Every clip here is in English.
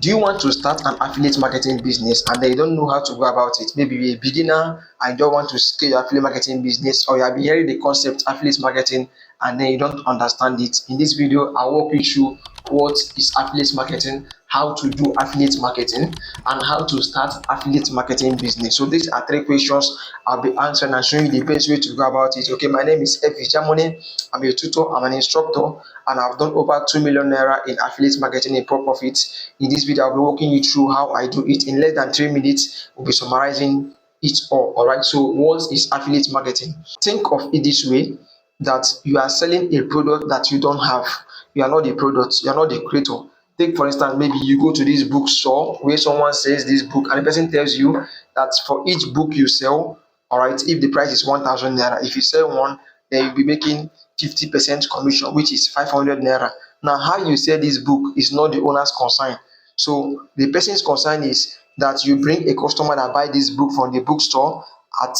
Do you want to start an affiliate marketing business and then you don't know how to go about it? Maybe you're a beginner and you don't want to scale your affiliate marketing business, or you have been hearing the concept affiliate marketing and then you don't understand it. In this video, I'll walk you through what is affiliate marketing, how to do affiliate marketing, and how to start affiliate marketing business. So these are three questions I'll be answering and showing you the best way to go about it. Okay, my name is Efi Jamoni. I'm a tutor, I'm an instructor, and I've done over 2 million naira in affiliate marketing in pro profit. In this video, I'll be walking you through how I do it. In less than 3 minutes, we'll be summarizing it all right. So what is affiliate marketing? Think of it this way, that you are selling a product that you don't have. You are not the product, you are not the creator. Take for instance, maybe you go to this bookstore where someone sells this book and the person tells you that for each book you sell, all right, if the price is 1000 naira, if you sell one, then you'll be making 50% commission, which is 500 naira. Now, how you sell this book is not the owner's concern. So the person's concern is that you bring a customer that buy this book from the bookstore. At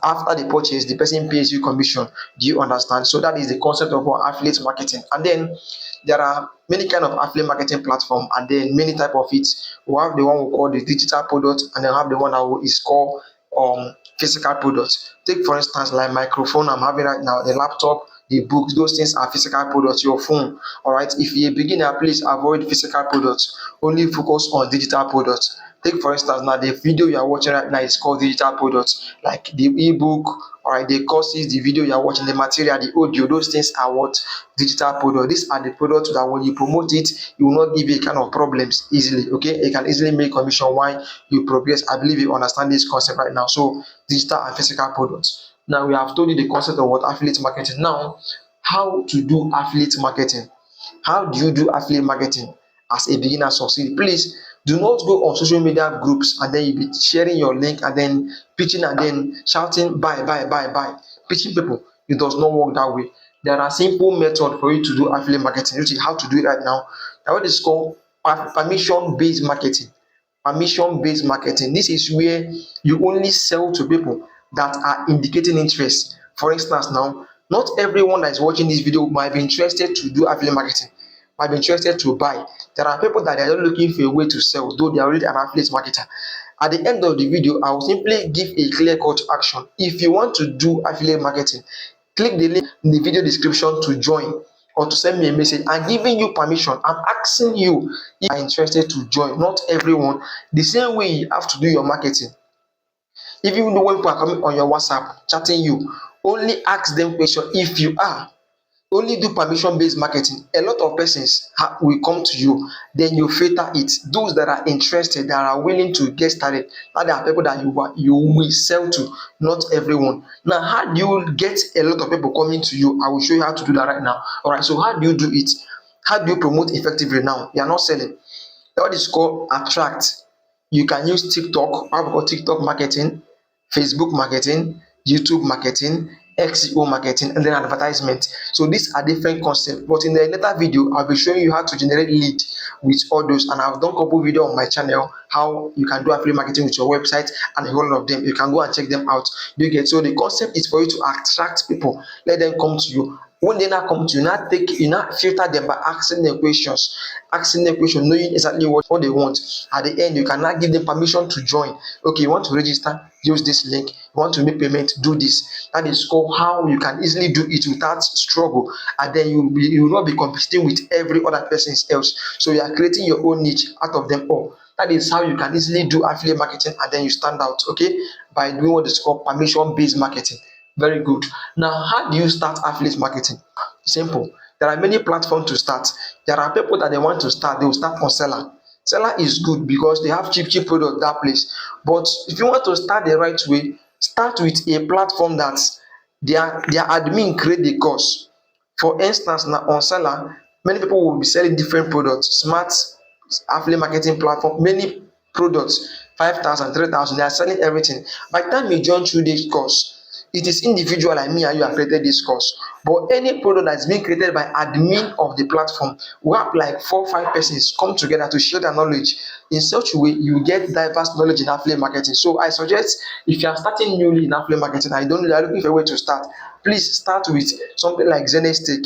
after the purchase, the person pays you commission. Do you understand? So that is the concept of what affiliate marketing. And then there are many kind of affiliate marketing platform, and then many type of it. We have the one we call the digital product, and then have the one that is called physical products. Take for instance like microphone I'm having right now, the laptop, the books, those things are physical products. Your phone, all right. If you're a beginner, please avoid physical products, only focus on digital products. Take for instance now the video you are watching right now is called digital products, like the ebook, all right, the courses, the video you are watching, the material, the audio, those things are what digital products. These are the products that when you promote it, you will not give you kind of problems easily. Okay, you can easily make commission while you progress. I believe you understand this concept right now. So digital and physical products. Now we have told you the concept of what affiliate marketing. Now, how to do affiliate marketing? How do you do affiliate marketing as a beginner succeed? Please do not go on social media groups and then you be sharing your link and then pitching and then shouting buy, buy, buy, buy. Pitching people. It does not work that way. There are simple methods for you to do affiliate marketing, which is how to do it right now. Now, what is called permission-based marketing. Permission-based marketing. This is where you only sell to people that are indicating interest. For instance, now, not everyone that is watching this video might be interested to do affiliate marketing, might be interested to buy. There are people that are just looking for a way to sell, though they are already an affiliate marketer. At the end of the video, I will simply give a clear call to action. If you want to do affiliate marketing, click the link in the video description to join or to send me a message. I'm giving you permission. I'm asking you if you are interested to join. Not everyone. The same way you have to do your marketing. If you know when people are coming on your WhatsApp chatting you, only ask them question if you are. Only do permission-based marketing. A lot of persons will come to you, then you filter it. Those that are interested, that are willing to get started, now there are people that you will sell to, not everyone. Now, how do you get a lot of people coming to you? I will show you how to do that right now. All right, so how do you do it? How do you promote effectively now? You are not selling. That is called attract. You can use TikTok, what we call TikTok marketing, Facebook marketing, YouTube marketing, SEO marketing, and then advertisement. So these are different concepts. But in the later video, I'll be showing you how to generate lead with all those. And I've done a couple videos on my channel how you can do affiliate marketing with your website and a whole lot of them. You can go and check them out. You get so the concept is for you to attract people, let them come to you. When they now come to you, you now filter them by asking them questions, knowing exactly what they want. At the end, you can now give them permission to join. Okay, you want to register, use this link. You want to make payment, do this. That is called how you can easily do it without struggle, and then you will not be competing with every other person else. So you are creating your own niche out of them all. That is how you can easily do affiliate marketing and then you stand out, okay, by doing what is called permission-based marketing. Very good. Now, how do you start affiliate marketing? Simple. There are many platforms to start. There are people that they want to start, they will start on Seller. Seller is good because they have cheap product that place. But if you want to start the right way, start with a platform that their admin create the course. For instance, now on Seller, many people will be selling different products, smart affiliate marketing platform, many products, 5,000, 3,000. They are selling everything. By the time you join through this course, it is individual like me and you have created this course. But any product that's being created by admin of the platform, we have like 4 or 5 persons come together to share their knowledge. In such a way, you get diverse knowledge in affiliate marketing. So I suggest if you are starting newly in affiliate marketing, I don't know, you are looking for a way to start, please start with something like Zenestic,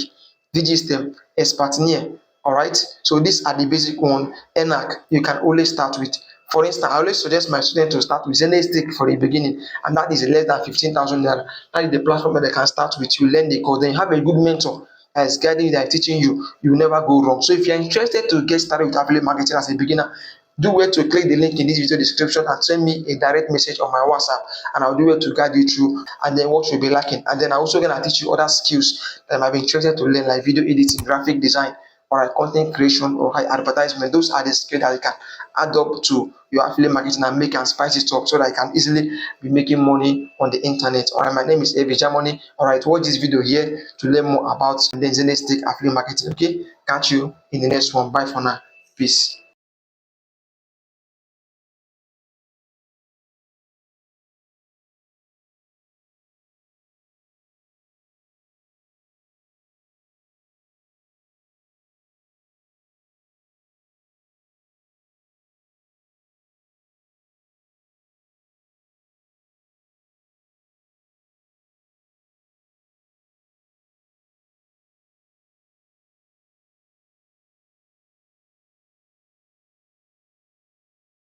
Digistem, Expertnear. All right. So these are the basic one. ENAC you can always start with. For instance, I always suggest my students to start with Zenestake for the beginning, and that is less than 15,000 naira. That is the platform that they can start with. You learn the code, then you have a good mentor that is guiding you, that is teaching you. You will never go wrong. So if you're interested to get started with affiliate marketing as a beginner, do well to click the link in this video description and send me a direct message on my WhatsApp, and I'll do well to guide you through and then what you'll be lacking. And then I'm also gonna teach you other skills that might be interested to learn, like video editing, graphic design, or like content creation or high advertisement. Those are the skills that you can add up to your affiliate marketing and make and spice it up so that you can easily be making money on the internet. All right, my name is Avi Jamoni. All right, watch this video here to learn more about the Zenestake affiliate marketing. Okay, catch you in the next one. Bye for now. Peace.